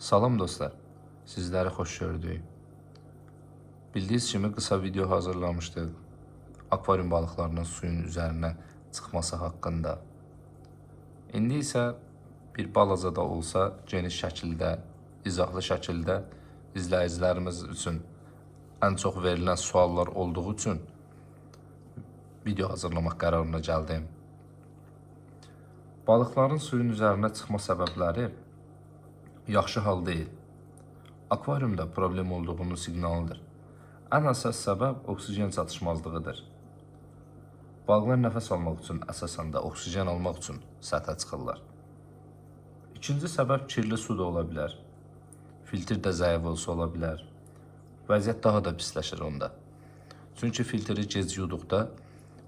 Salam dostlar, sizləri xoş gördük. Bildiyiniz kimi qısa video hazırlamışdıq. Akvarium balıqlarının suyun üzərinə çıxması haqqında. İndi isə bir balaca da olsa geniş şəkildə, izahlı şəkildə izləyicilərimiz üçün ən çox verilən suallar olduğu üçün video hazırlamaq qərarına gəldim. Balıqların suyun üzərinə çıxma səbəbləri yaxşı hal deyil. Akvariumda problem olduğunun siqnalıdır. Ən əsas səbəb oksigen çatışmazlığıdır. Balıqlar nəfəs almaq üçün əsasən də oksigen almaq üçün səthə çıxırlar. İkinci səbəb kirli su da ola bilər. Filtr də zəif olsa ola bilər. Vəziyyət daha da pisləşir onda. Çünki filtri gec yuduqda,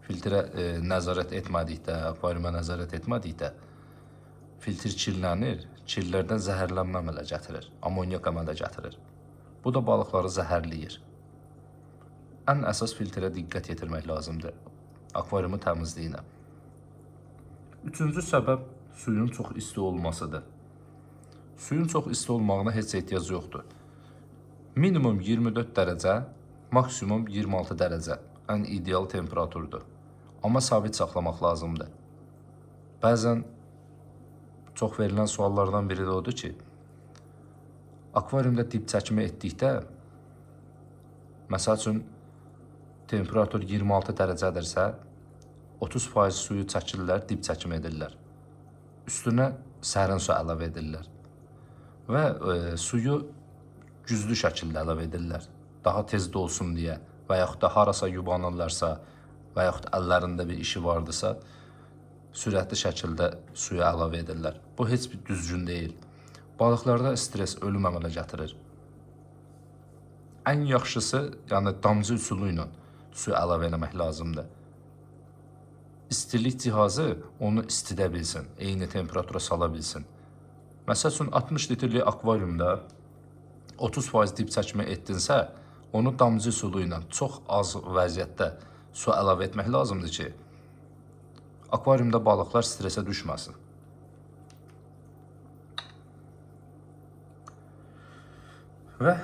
filtrə nəzarət etmədikdə, akvariuma nəzarət etmədikdə filtr kirlənir, kirlərdən zəhərlənmə əmələ gətirir, amonyak əmələ gətirir. Bu da balıqları zəhərləyir. Ən əsas filtrə diqqət yetirmək lazımdır, akvariumun təmizliyinə. Üçüncü səbəb suyun çox isti olmasıdır. Suyun çox isti olmağına heç ehtiyac yoxdur. Minimum 24 dərəcə, maksimum 26 dərəcə ən ideal temperaturdur. Amma sabit saxlamaq lazımdır. Bəzən çox verilən suallardan biri də odur ki, akvariumda dip çəkimi etdikdə, məsəl üçün, temperatur 26 dərəcədirsə, 30% suyu çəkirlər, dip çəkimi edirlər. Üstünə sərin su əlavə edirlər və suyu güclü şəkildə əlavə edirlər. Daha tez dolsun deyə və yaxud da harasa yubanırlarsa və yaxud əllərində bir işi vardısa, sürətli şəkildə suya əlavə edirlər. Bu heç bir düzgün deyil. Balıqlarda stres, ölüm əmələ gətirir. Ən yaxşısı, yəni damcı üsulu ilə su əlavə etmək lazımdır. İstilik cihazı onu istidə bilsin, eyni temperatura sala bilsin. Məsəl üçün 60 litrlik akvariumda 30% dip çəkimi etdinsə, onu damcı üsulu ilə çox az vəziyyətdə su əlavə etmək lazımdır ki, akvariumda balıqlar stresə düşməsin. Və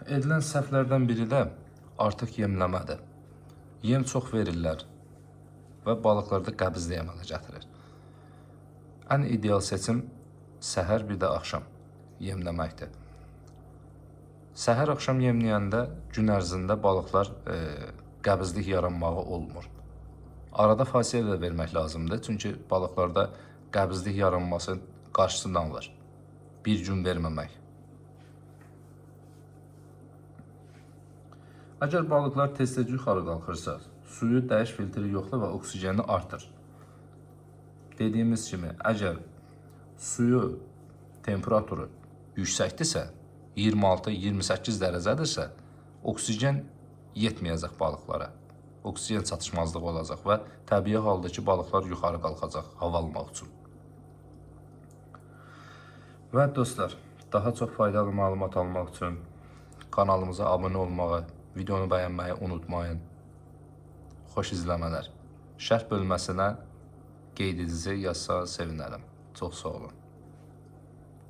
edilən səhvlərdən biri də artıq yemləmədir. Yem çox verirlər və balıqlarda qəbizlik əmələ gətirir. Ən ideal seçim səhər bir də axşam yemləməkdir. Səhər axşam yemləyəndə gün ərzində balıqlar qəbizlik yaranmağı olmur. Arada fasilə də vermək lazımdır, çünki balıqlarda qəbizlik yaranması qarşısını alır. Bir gün verməmək. Əgər balıqlar tez-tez yuxarı qalxırsa, suyu dəyiş filtri yoxla və oksigeni artır. Dediyimiz kimi, əgər suyu temperaturu yüksəkdirsə, 26-28 dərəcədirsə, oksigen yetməyəcək balıqlara. Oksigen çatışmazlığı olacaq və təbii halda ki, balıqlar yuxarı qalxacaq hava almaq üçün. Və dostlar, daha çox faydalı məlumat almaq üçün kanalımıza abunə olmağı, videonu bəyənməyi unutmayın. Xoş izləmələr. Şərh bölməsinə qeyd edici yazsa sevinərəm. Çox sağ olun.